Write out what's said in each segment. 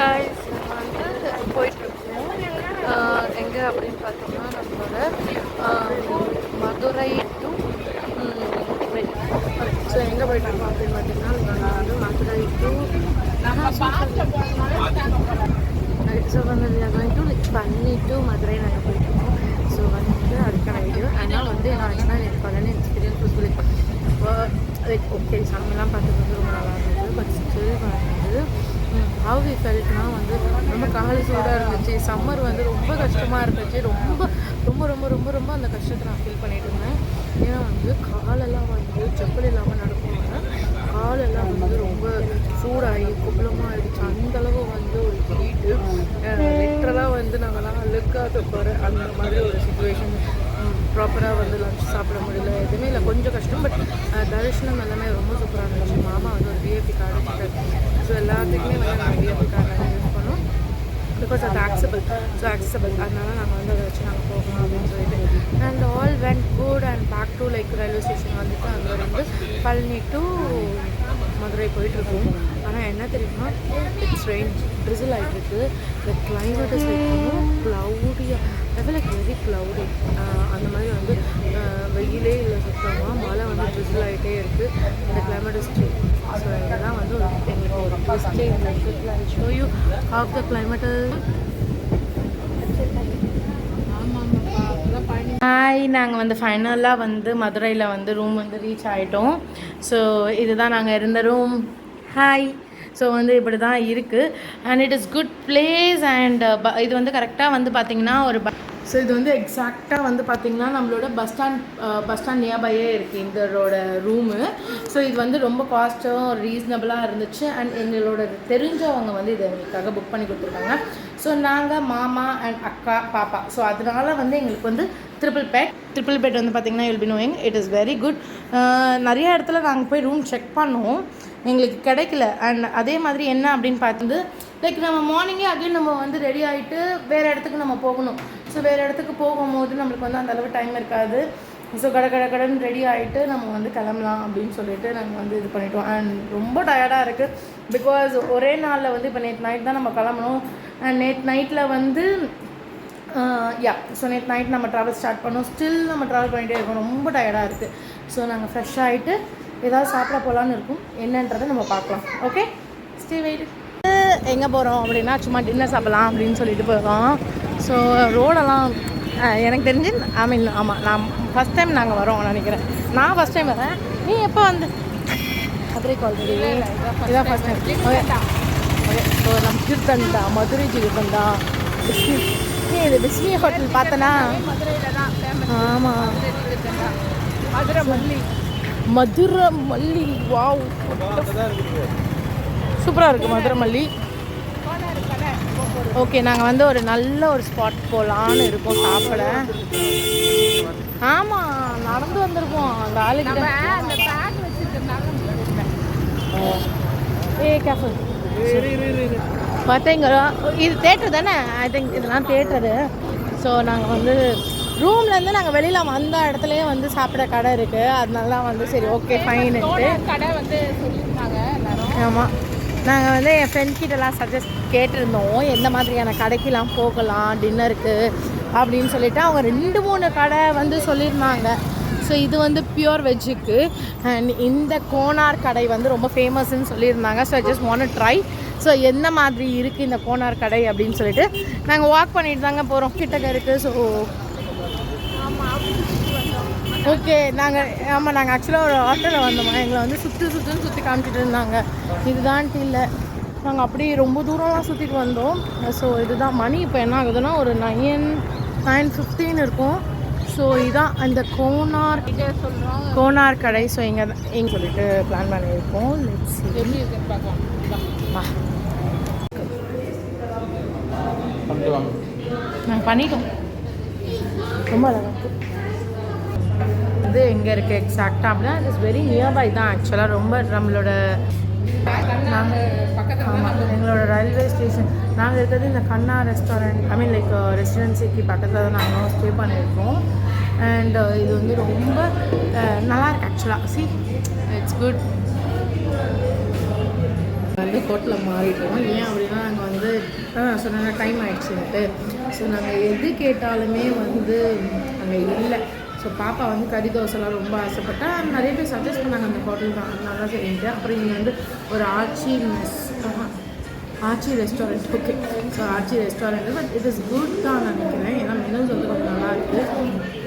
guys, வந்து போயிட்டுருக்கோம். எங்கே அப்படின்னு பார்த்தோம்னா நம்மளோட மதுரை டு ஸோ எங்கே போயிட்டுருக்கோம் அப்படின்னு பார்த்தீங்கன்னா நாங்கள் வந்து மதுரை டு ஸோ வந்து கோயிங் டு பண்ணி டு மதுரை நாங்கள் போயிட்டுருக்கோம். ஸோ வந்து அதுக்கான வீடியோ ஆனால் வந்து என்ன ஆச்சுன்னா எனக்கு பழனி எக்ஸ்பீரியன்ஸ் சொல்லி லைக் ஓகே சாமிலாம் பார்த்துட்டு வந்து ரொம்ப நல்லா இருந்தது. பட் ஸ்டில் வந்து ஹவ் வி ஃபெல்ட்னா வந்து ரொம்ப கால் சூடாக இருந்துச்சு. சம்மர் வந்து ரொம்ப கஷ்டமாக இருந்துச்சு. ரொம்ப ரொம்ப ரொம்ப ரொம்ப ரொம்ப அந்த கஷ்டத்தை நான் ஃபீல் பண்ணிட்டு இருந்தேன். ஏன்னா வந்து காலெல்லாம் வந்து செப்பல் இல்லாமல் நடக்குவாங்க. காலெல்லாம் வந்து ரொம்ப சூடாகி குப்பலமாக ஆகிடுச்சு. அந்தளவு வந்து ஒரு ஹீட்டு லிட்டரலாக வந்து நாங்கள்லாம் அழுக்காத போகிற அந்த மாதிரி ஒரு சுச்சுவேஷன். ப்ராப்பராக வந்து லஞ்ச் சாப்பிட முடியல, எதுவுமே இல்லை, கொஞ்சம் கஷ்டம். பட் தரிசனம் எல்லாமே ரொம்ப சூப்பராக இருந்துச்சு. மாமா வந்து ஒரு விஐபி கார்டு வச்சுட்டாரு. ஸோ எல்லாத்துக்குமே வந்து நாங்கள் விஐபி கார்டு யூஸ் பண்ணோம். பிகாஸ் அது ஆக்சசபிள் அதனால நாங்கள் வந்து அதை வச்சு நாங்கள் போகணும் அப்படின்னு சொல்லிட்டு and all went good. And back to like railway station வந்துட்டு அங்கே வந்து பழனி டு மதுரை போயிட்டுருக்கோம். ஆனால் என்ன தெரியுமா, இட்ஸ் ரெயின் ட்ரிசில் ஆகிட்டுருக்கு. த கிளைமேட் இஸ் லைக் க்ளவுடியாக லைக் வெரி க்ளவுடி. அந்த மாதிரி வந்து வெயிலே இல்லை, சுத்தமாக மழை வந்து ட்ரிசில் ஆகிட்டே இருக்குது. இந்த கிளைமேட் இஸ் சேஞ்ச். ஸோ இதெல்லாம் வந்து ஒரு எங்களுக்கு ஒரு ட்விஸ்டே இந்த show you have the climate. Hi, நாங்கள் வந்து ஃபைனலாக வந்து மதுரையில் வந்து ரூம் வந்து ரீச் ஆகிட்டோம். ஸோ இதுதான் நாங்கள் இருந்த ரூம். ஹாய். ஸோ வந்து இப்படி தான் இருக்குது. And it is good place. And இது வந்து கரெக்டாக வந்து பார்த்திங்கன்னா ஒரு ஸோ இது வந்து எக்ஸாக்டாக வந்து பார்த்திங்கன்னா நம்மளோட பஸ் ஸ்டாண்ட் நியர்பையே இருக்குது இதோட ரூமு. ஸோ இது வந்து ரொம்ப காஸ்ட்டும் ரீசனபிளாக இருந்துச்சு. அண்ட் எங்களோட தெரிஞ்சவங்க வந்து இதை எங்களுக்காக புக் பண்ணி கொடுத்துருக்காங்க. ஸோ நாங்கள் மாமா அண்ட் அக்கா பாப்பா. ஸோ அதனால வந்து எங்களுக்கு வந்து ட்ரிபிள் பெட் வந்து பார்த்திங்கன்னா will be knowing it is very good. நிறைய இடத்துல நாங்கள் போய் ரூம் செக் பண்ணோம், எங்களுக்கு கிடைக்கல. அண்ட் அதே மாதிரி என்ன அப்படின்னு பார்த்துட்டு லைக் நம்ம மார்னிங்கே அகைன் நம்ம வந்து ரெடி ஆகிட்டு வேறு இடத்துக்கு நம்ம போகணும். ஸோ வேறு இடத்துக்கு போகும்போது நம்மளுக்கு வந்து அந்தளவு டைம் இருக்காது. ஸோ கடன் ரெடி ஆகிட்டு நம்ம வந்து கிளம்பலாம் அப்படின்னு சொல்லிட்டு நாங்கள் வந்து இது பண்ணிட்டோம். அண்ட் ரொம்ப டயர்டாக இருக்குது. பிகாஸ் ஒரே நாளில் வந்து இப்போ நேற்று நைட் தான் நம்ம கிளம்பணும். அண்ட் நேற்று நைட்டில் வந்து ஸோ நேற்று நைட் நம்ம ட்ராவல் ஸ்டார்ட் பண்ணோம். ஸ்டில் நம்ம ட்ராவல் பண்ணிகிட்டே இருக்கோம். ரொம்ப டயர்டாக இருக்குது. ஸோ நாங்கள் ஃப்ரெஷ் ஆகிட்டு ஏதாவது சாப்பிட போகலான்னு இருக்கும். என்னன்றதை நம்ம பார்க்கலாம். Okay, stay wait. எங்கே போகிறோம் அப்படின்னா சும்மா டின்னர் சாப்பிட்லாம் அப்படின்னு சொல்லிட்டு போகிறோம். ஸோ ரோடெல்லாம் எனக்கு தெரிஞ்சு ஆமாம் நான் ஃபஸ்ட் டைம் நாங்கள் வரோம் நினைக்கிறேன். நான் ஃபஸ்ட் டைம் வரேன். நீ எப்போ வந்து மதுரைக்கு ஆல்ரெடி இதான் ஃபஸ்ட் டைம். ஓகே ஸோ நம்ம ஜிர்தண்டா மதுரை ஜிர்தண்டா பிஸ்மி. இது பிஸ்மி ஹோட்டல் பார்த்தனா? ஆமாம், மதுரை மல்லி. வாவ், சூப்பராக இருக்குது மதுரை மல்லி. ஓகே, நாங்கள் வந்து ஒரு நல்ல ஒரு ஸ்பாட் போகலான்னு இருக்கோம் சாப்பிட. ஆமாம், நடந்து வந்திருக்கோம் வேலைக்கு. கேஃபே பார்த்தீங்களா? இது தேட்டர் தானே? ஐ திங்க் இதெல்லாம் தேட்டரு. ஸோ நாங்கள் வந்து ரூம்லேருந்து நாங்கள் வெளியில் வந்த இடத்துலையே வந்து சாப்பிட கடை இருக்குது. அதனால வந்து சரி ஓகே ஃபைனுட்டு கடை வந்து சொல்லியிருந்தாங்க எல்லாரும். ஆமாம், நாங்கள் வந்து என் ஃப்ரெண்ட்கிட்டலாம் சஜஸ்ட் கேட்டிருந்தோம் எந்த மாதிரியான கடைக்கெலாம் போகலாம் டின்னருக்கு அப்படின்னு சொல்லிவிட்டு. அவங்க 2-3 கடை வந்து சொல்லியிருந்தாங்க. ஸோ இது வந்து பியூர் வெஜ்ஜுக்கு. அண்ட் இந்த கோனார் கடை வந்து ரொம்ப ஃபேமஸ்ன்னு சொல்லியிருந்தாங்க. So just want to try. So எந்த மாதிரி இருக்குது இந்த கோனார் கடை அப்படின்னு சொல்லிட்டு நாங்கள் வாக் பண்ணிட்டு தாங்க போகிறோம். கிட்டக்க இருக்குது. ஸோ ஓகே, நாங்கள் ஆக்சுவலாக ஒரு ஆட்டோவில் வந்தோமா, எங்களை வந்து சுற்றி காமிச்சிட்டு இருந்தாங்க. இதுதான்ட்டு இல்லை, நாங்கள் அப்படி ரொம்ப தூரம்லாம் சுற்றிட்டு வந்தோம். ஸோ இதுதான் மணி இப்போ என்ன ஆகுதுன்னா ஒரு 9:15 இருக்கும். ஸோ இதுதான் அந்த கோனார் கடை. ஸோ இங்கே சொல்லிட்டு பிளான் பண்ணியிருக்கோம். லெட்ஸ் எப்படி இருக்குன்னு பார்க்கலாம். நாங்கள் பண்ணிட்டோம். ரொம்ப அழகாக இருக்குது. இது எங்கே இருக்குது எக்ஸாக்டாக அப்படின்னா இட்ஸ் வெரி நியர்பை தான் ஆக்சுவலாக. ரொம்ப நம்மளோட எங்களோட ரயில்வே ஸ்டேஷன் நாங்கள் இருக்கிறது இந்த கண்ணா ரெஸ்டாரண்ட் லைக் ரெசிடென்சிக்கு பக்கத்தில் தான் நாங்கள் ஸ்டே பண்ணியிருக்கோம். அண்ட் இது வந்து ரொம்ப நல்லாயிருக்கு ஆக்சுவலாக. See it's good. வந்து ஹோட்டலில் மாறிட்டோம். ஏன் அப்படின்னா நாங்கள் வந்து சொன்ன டைம் ஆகிடுச்சுன்ட்டு. ஸோ நாங்கள் எது கேட்டாலுமே வந்து அங்கே இல்லை. ஸோ பாப்பா வந்து கறி தோசைலாம் ரொம்ப ஆசைப்பட்டா. நிறைய பேர் சஜஸ்ட் பண்ணாங்க அந்த ஹோட்டல் தான், நல்லா சரின்ட்டு. அப்புறம் இங்கே வந்து ஒரு Aachi restaurant. Okay, so Aachi restaurant, but it is good தான் நினைக்கிறேன். ஏன்னா மெனூஸ் வந்து கொஞ்சம் நல்லாயிருக்கு.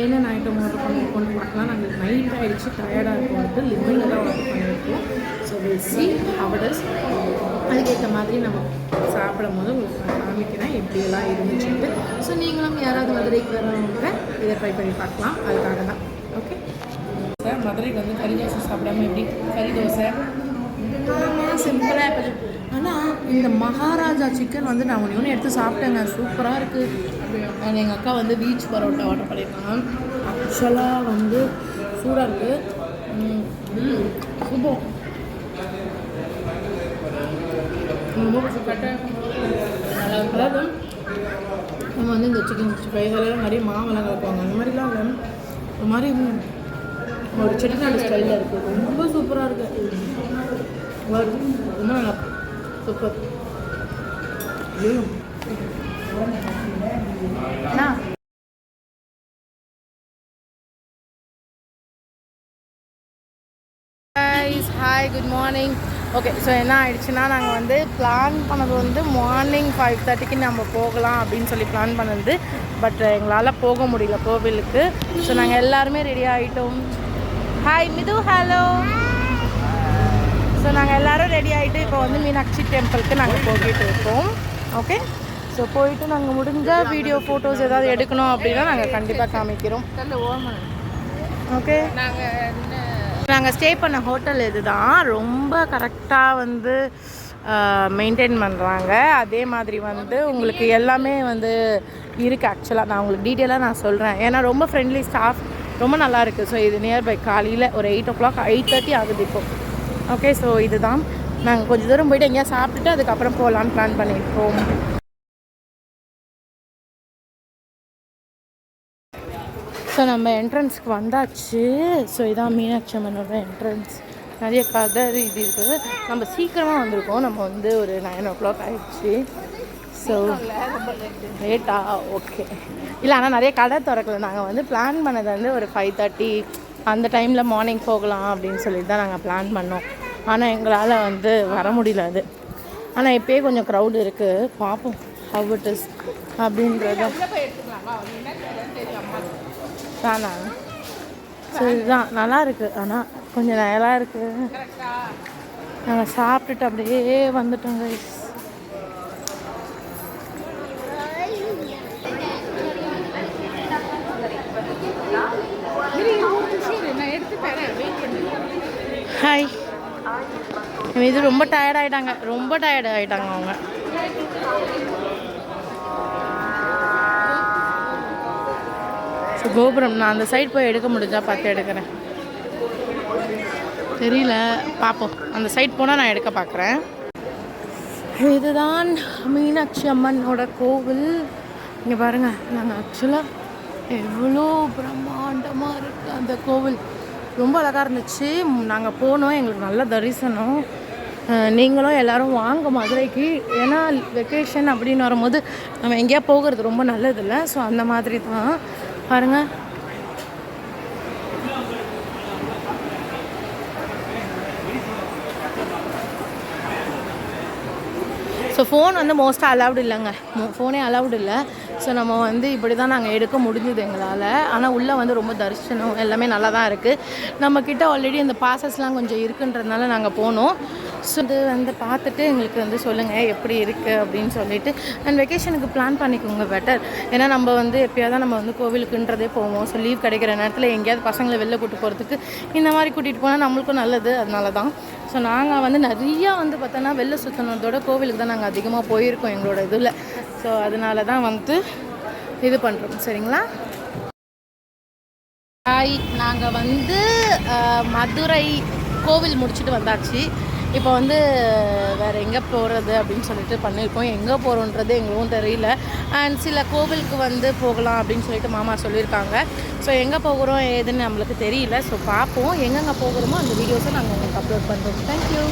என்னென்ன ஐட்டம் ஆர்டர் பண்ணியிருக்கோன்னு பார்க்கலாம். நாங்கள் நைட் ஆகிடுச்சு, டயர்டாக இருக்கும்ட்டு லிமிட்டில் தான் ஆர்டர் பண்ணியிருக்கோம். So will see how it is. அதுக்கேற்ற மாதிரி நம்ம சாப்பிடும் போது உங்களுக்கு நான் காமிக்கிறேன் எப்படியெல்லாம் இருந்துச்சுட்டு. ஸோ நீங்களும் யாராவது மதுரைக்கு வரவங்க இதை ட்ரை பண்ணி பார்க்கலாம். அதுக்காக தான். ஓகே சார், மதுரைக்கு வந்து கறி தோசை சாப்பிடாம எப்படி? கறி தோசை சிம்பிளாக. ஆனால் இந்த மகாராஜா சிக்கன் வந்து நான் ஒன்று எடுத்து சாப்பிட்டேங்க, சூப்பராக இருக்குது. அண்ட் எங்கள் அக்கா வந்து பீச் பரோட்டா ஆர்டர் பண்ணியிருக்காங்க. ஆக்சுவலாக வந்து சூடாக இருக்குது. சூப்பர், ரொம்ப கட்ட நல்லா இருக்கு. அதாவது நம்ம வந்து இந்த சிக்கன் 65 இதெல்லாம் நிறைய மாவெல்லாம் கலக்குவாங்க, அந்த மாதிரிலாம் இல்லை. ஒரு மாதிரி ஒரு செட்டிநாடு ஸ்டைலில் இருக்குது. ரொம்ப சூப்பராக இருக்குது. ரொம்ப நல்லா super. Hi, good morning. Okay, so என்ன ஆயிடுச்சுன்னா நாங்கள் வந்து பிளான் பண்ணது வந்து மார்னிங் 5:30க்கு நம்ம போகலாம் அப்படின்னு சொல்லி பிளான் பண்ணது. பட் எங்களால் போக முடியல கோவிலுக்கு. ஸோ நாங்கள் எல்லாருமே ரெடி ஆகிட்டோம். ஹாய் மிது, ஹலோ. ஸோ நாங்கள் எல்லோரும் ரெடி ஆகிட்டு இப்போ வந்து மீனாட்சி டெம்பிளுக்கு நாங்கள் போய்கிட்டு இருக்கோம். ஓகே, ஸோ போயிட்டு நாங்கள் முடிஞ்ச வீடியோ ஃபோட்டோஸ் ஏதாவது எடுக்கணும் அப்படின்னா நாங்கள் கண்டிப்பாக காமிக்கிறோம். ஓகே, நாங்கள் ஸ்டே பண்ண ஹோட்டல் இது தான். ரொம்ப கரெக்டாக வந்து மெயின்டைன் பண்ணுறாங்க. அதே மாதிரி வந்து உங்களுக்கு எல்லாமே வந்து இருக்குது. ஆக்சுவலாக நான் உங்களுக்கு டீட்டெயிலாக நான் சொல்கிறேன். ஏன்னா ரொம்ப ஃப்ரெண்ட்லி ஸ்டாஃப், ரொம்ப நல்லா இருக்குது. ஸோ இது நியர்பை காலையில் ஒரு 8 o'clock 8:30 ஆகுது இப்போ. ஓகே, ஸோ இதுதான். நாங்கள் கொஞ்சம் தூரம் போய்ட்டு எங்கேயா சாப்பிட்டுட்டு அதுக்கப்புறம் போகலான்னு பிளான் பண்ணியிருக்கோம். ஸோ நம்ம என்ட்ரன்ஸ்க்கு வந்தாச்சு. ஸோ இதான் மீனாட்சி அம்மனோட என்ட்ரன்ஸ். நிறைய கதை இது இருக்குது. நம்ம சீக்கிரமாக வந்திருக்கோம். நம்ம வந்து ஒரு 9 o'clock ஆகிடுச்சு. ஸோ லேட்டா ஓகே இல்லை, ஆனால் நிறைய கடை திறக்கல. நாங்கள் வந்து பிளான் பண்ணது வந்து ஒரு 5:30 அந்த டைமில் மார்னிங் போகலாம் அப்படின்னு சொல்லிட்டு தான் நாங்கள் பிளான் பண்ணோம். ஆனால் எங்களால் வந்து வர முடியல அது. ஆனால் இப்போயே கொஞ்சம் க்ரௌடு இருக்குது. பார்ப்போம் ஹவ் இட் இஸ் அப்படின்றத தானா. ஸோ இதுதான் நல்லா இருக்குது. ஆனால் கொஞ்சம் நல்லா இருக்குது. நாங்கள் சாப்பிட்டுட்டு அப்படியே வந்துட்டோங்க. ஹாய், இது ரொம்ப டயர்ட் ஆகிட்டாங்க, ரொம்ப டயர்ட் ஆகிட்டாங்க அவங்க. கோபுரம் நான் அந்த சைடு போய் எடுக்க முடிஞ்சா பார்த்து எடுக்கிறேன். தெரியல, பார்ப்போம். அந்த சைட் போனால் நான் எடுக்க பார்க்குறேன். இதுதான் மீனாட்சி அம்மனோட கோவில். இங்கே பாருங்கள், நாங்கள் ஆக்சுவலாக எவ்வளோ பிரம்மாண்டமாக இருக்குது அந்த கோவில். ரொம்ப அழகாக இருந்துச்சு. நாங்கள் போனோம், எங்களுக்கு நல்ல தரிசனம். நீங்களும் எல்லோரும் வாங்க மதுரைக்கு. ஏன்னா வெக்கேஷன் அப்படின்னு வரும்போது நம்ம எங்கேயா போகிறது ரொம்ப நல்லதில்லை. ஸோ அந்த மாதிரி தான் பாருங்கள். ஸோ ஃபோன் வந்து மோஸ்ட்டாக அலவுட் இல்லைங்க, ஃபோனே அலவுட் இல்லை. ஸோ நம்ம வந்து இப்படி தான் நாங்கள் எடுக்க முடிஞ்சுது எங்களால். ஆனால் உள்ளே வந்து ரொம்ப தரிசனம் எல்லாமே நல்லா தான் இருக்குது. நம்மக்கிட்ட ஆல்ரெடி இந்த பாசஸ்லாம் கொஞ்சம் இருக்குன்றதுனால நாங்கள் போனோம். ஸோ இது வந்து பார்த்துட்டு எங்களுக்கு வந்து சொல்லுங்கள் எப்படி இருக்குது அப்படின்னு சொல்லிட்டு. அண்ட் வெக்கேஷனுக்கு பிளான் பண்ணிக்கோங்க பெட்டர். ஏன்னா நம்ம வந்து எப்போயாவது நம்ம வந்து கோவிலுக்குன்றதே போவோம். ஸோ லீவ் கிடைக்கிற நேரத்தில் எங்கேயாவது பசங்களை வெளில கூப்பிட்டு போகிறதுக்கு இந்த மாதிரி கூட்டிகிட்டு போனால் நம்மளுக்கும் நல்லது. அதனால தான். ஸோ நாங்கள் வந்து நிறையா வந்து பார்த்தோன்னா வெளில சுற்றினதோட கோவிலுக்கு தான் நாங்கள் அதிகமாக போயிருக்கோம் எங்களோட இதில். ஸோ அதனால தான் வந்து இது பண்ணுறோம். சரிங்களா? ஹாய், நாங்கள் வந்து மதுரை கோவில் முடிச்சுட்டு வந்தாச்சு. இப்போ வந்து வேறு எங்கே போகிறது அப்படின்னு சொல்லிட்டு பண்ணியிருக்கோம். எங்கே போகிறோன்றது எங்களுக்கும் தெரியல. அண்ட் சில கோவிலுக்கு வந்து போகலாம் அப்படின்னு சொல்லிட்டு மாமா சொல்லியிருக்காங்க. ஸோ எங்கே போகிறோம் ஏதுன்னு நம்மளுக்கு தெரியல. ஸோ பார்ப்போம். எங்கெங்கே போகிறோமோ அந்த வீடியோஸை நாங்கள் உங்களுக்கு அப்லோட் பண்ணுறோம். தேங்க்யூ.